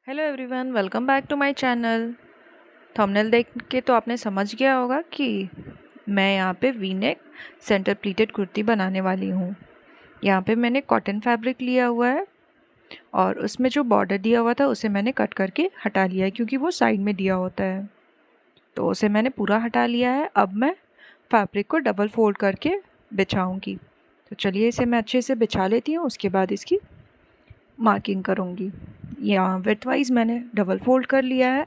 Hello everyone, welcome back to my channel. Thumbnail देख के तो आपने समझ गया होगा कि मैं यहाँ पे V neck centre pleated kurti बनाने वाली हूँ। यहाँ पे मैंने कॉटन फैब्रिक लिया हुआ है और उसमें जो बॉर्डर दिया हुआ था उसे मैंने कट करके हटा लिया है, क्योंकि वो साइड में दिया होता है। तो उसे मैंने पूरा हटा लिया है। अब मैं फैब्रिक को डबल फोल्ड करके बिछाऊँगी। तो चलिए इसे मैं अच्छे से बिछा लेती हूँ, उसके बाद इसकी मार्किंग करूँगी। यहाँ विड्थ वाइज मैंने डबल फोल्ड कर लिया है।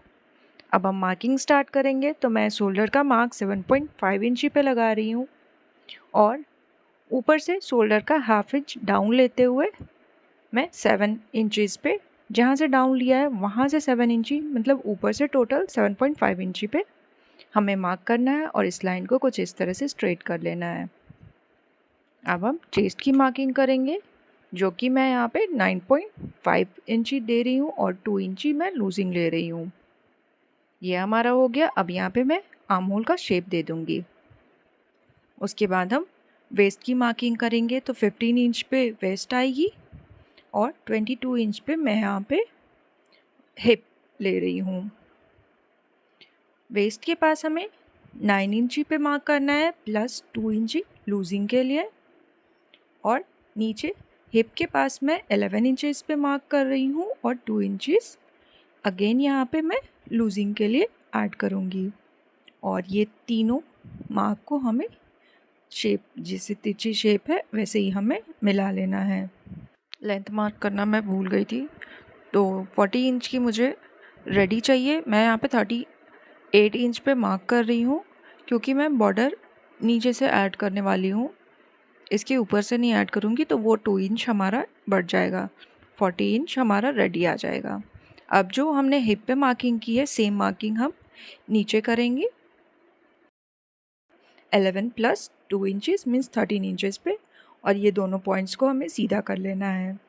अब हम मार्किंग स्टार्ट करेंगे। तो मैं शोल्डर का मार्क 7.5 इंची पे लगा रही हूँ और ऊपर से शोल्डर का हाफ इंच डाउन लेते हुए मैं 7 इंचज़ पे, जहाँ से डाउन लिया है वहाँ से 7 इंची, मतलब ऊपर से टोटल 7.5 इंची पे हमें मार्क करना है और इस लाइन को कुछ इस तरह से स्ट्रेट कर लेना है। अब हम चेस्ट की मार्किंग करेंगे, जो कि मैं यहाँ पे 9.5 इंची दे रही हूँ और 2 इंची मैं लूजिंग ले रही हूँ। ये हमारा हो गया। अब यहाँ पे मैं आर्म होल का शेप दे दूँगी। उसके बाद हम वेस्ट की मार्किंग करेंगे। तो 15 इंच पे वेस्ट आएगी और 22 इंच पे मैं यहाँ पे हिप ले रही हूँ। वेस्ट के पास हमें 9 इंची पे मार्क करना है प्लस 2 इंची लूजिंग के लिए, और नीचे हिप के पास मैं 11 इंचेस पे मार्क कर रही हूँ और 2 इंचेस अगेन यहाँ पे मैं लूजिंग के लिए ऐड करूँगी। और ये तीनों मार्क को हमें शेप, जैसे तिरछी शेप है वैसे ही हमें मिला लेना है। लेंथ मार्क करना मैं भूल गई थी। तो 40 इंच की मुझे रेडी चाहिए। मैं यहाँ पे 38 इंच पे मार्क कर रही हूँ, क्योंकि मैं बॉर्डर नीचे से ऐड करने वाली हूँ, इसके ऊपर से नहीं ऐड करूँगी, तो वो 2 इंच हमारा बढ़ जाएगा, 40 इंच हमारा रेडी आ जाएगा। अब जो हमने हिप पे मार्किंग की है, सेम मार्किंग हम नीचे करेंगे 11 प्लस 2 इंचेस मीन्स 13 इंचेस पे, और ये दोनों पॉइंट्स को हमें सीधा कर लेना है।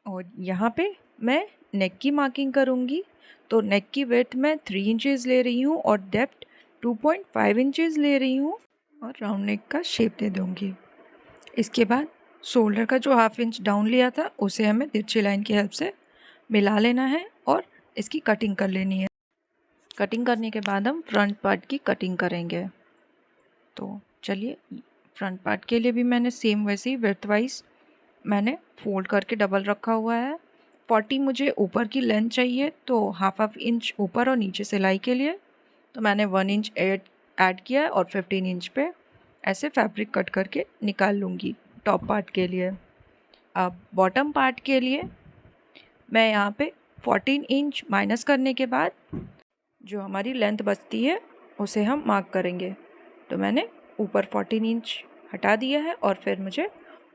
और यहाँ पे मैं नेक की मार्किंग करूँगी। तो नेक की विड्थ मैं 3 इंचेस ले रही हूँ और डेप्थ 2.5 इंचेस ले रही हूँ और राउंड नेक का शेप दे दूँगी। इसके बाद शोल्डर का जो हाफ इंच डाउन लिया था उसे हमें तिरछी लाइन की हेल्प से मिला लेना है और इसकी कटिंग कर लेनी है। कटिंग करने के बाद हम फ्रंट पार्ट की कटिंग करेंगे। तो चलिए, फ्रंट पार्ट के लिए भी मैंने सेम वैसे ही विड्थ वाइज मैंने फोल्ड करके डबल रखा हुआ है। 40 मुझे ऊपर की लेंथ चाहिए, तो हाफ इंच ऊपर और नीचे सिलाई के लिए तो मैंने 1 इंच ऐड किया है और 15 इंच पे ऐसे फैब्रिक कट करके निकाल लूँगी टॉप पार्ट के लिए। अब बॉटम पार्ट के लिए मैं यहाँ पे 14 इंच माइनस करने के बाद जो हमारी लेंथ बचती है उसे हम मार्क करेंगे। तो मैंने ऊपर 14 इंच हटा दिया है और फिर मुझे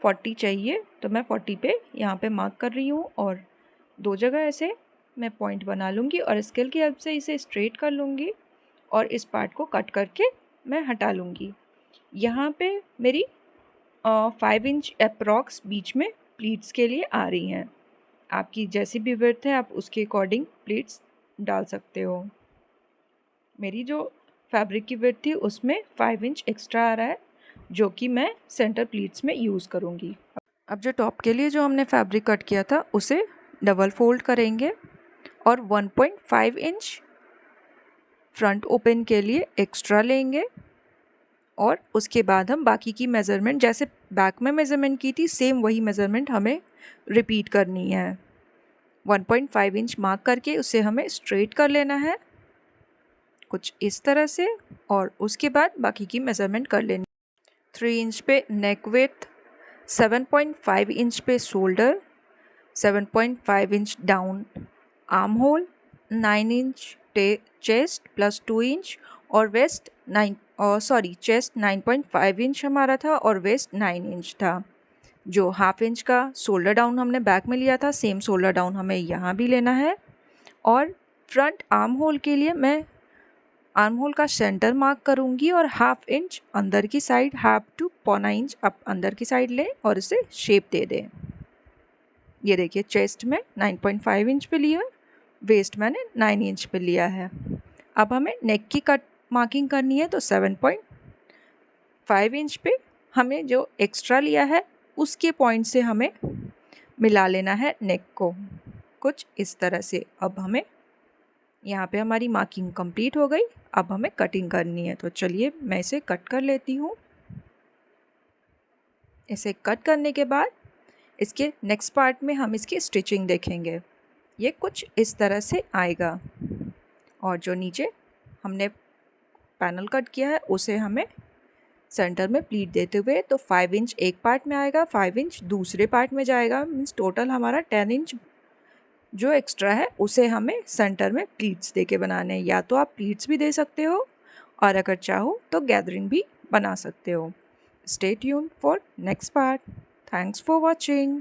40 चाहिए, तो मैं 40 पे यहाँ पे मार्क कर रही हूँ और दो जगह ऐसे मैं पॉइंट बना लूँगी और स्केल की हेल्प से इसे स्ट्रेट कर लूँगी और इस पार्ट को कट करके मैं हटा लूँगी। यहाँ पे मेरी 5 इंच अप्रॉक्स बीच में प्लीट्स के लिए आ रही हैं। आपकी जैसी भी विड्थ है आप उसके अकॉर्डिंग प्लीट्स डाल सकते हो। मेरी जो फैब्रिक की विड्थ थी उसमें 5 इंच एक्स्ट्रा आ रहा है, जो कि मैं सेंटर प्लीट्स में यूज़ करूँगी। अब जो टॉप के लिए जो हमने फैब्रिक कट किया था उसे डबल फोल्ड करेंगे और 1.5 इंच फ्रंट ओपन के लिए एक्स्ट्रा लेंगे और उसके बाद हम बाकी की मेज़रमेंट, जैसे बैक में मेज़रमेंट की थी सेम वही मेज़रमेंट हमें रिपीट करनी है। 1.5 इंच मार्क करके उसे हमें स्ट्रेट कर लेना है कुछ इस तरह से, और उसके बाद बाकी की मेज़रमेंट कर लेनी। 3 इंच पे नेक विड्थ, 7.5 इंच पे shoulder, 7.5 inch down arm hole, 9 inch chest plus 2 inch और वेस्ट चेस्ट 9.5 इंच हमारा था और वेस्ट 9 इंच था। जो हाफ इंच का शोल्डर डाउन हमने बैक में लिया था सेम शोल्डर डाउन हमें यहाँ भी लेना है। और फ्रंट आर्म होल के लिए मैं आर्म होल का सेंटर मार्क करूँगी और हाफ इंच अंदर की साइड, हाफ टू पौना इंच अप अंदर की साइड लें और इसे शेप दे दें। ये देखिए, चेस्ट में 9.5 इंच पे लिया, वेस्ट मैंने 9 इंच पे लिया है। अब हमें नेक की कट मार्किंग करनी है। तो 7.5 इंच पे हमें जो एक्स्ट्रा लिया है उसके पॉइंट से हमें मिला लेना है नेक को कुछ इस तरह से। अब हमें यहाँ पे हमारी मार्किंग कंप्लीट हो गई। अब हमें कटिंग करनी है, तो चलिए मैं इसे कट कर लेती हूँ। इसे कट करने के बाद इसके नेक्स्ट पार्ट में हम इसकी स्टिचिंग देखेंगे। ये कुछ इस तरह से आएगा और जो नीचे हमने पैनल कट किया है उसे हमें सेंटर में प्लीट देते हुए, तो 5 इंच एक पार्ट में आएगा, 5 इंच दूसरे पार्ट में जाएगा। मीन्स टोटल हमारा 10 इंच जो एक्स्ट्रा है उसे हमें सेंटर में प्लीट्स दे के बनाने हैं। या तो आप प्लीट्स भी दे सकते हो और अगर चाहो तो गैदरिंग भी बना सकते हो। Stay tuned for next part. Thanks for watching.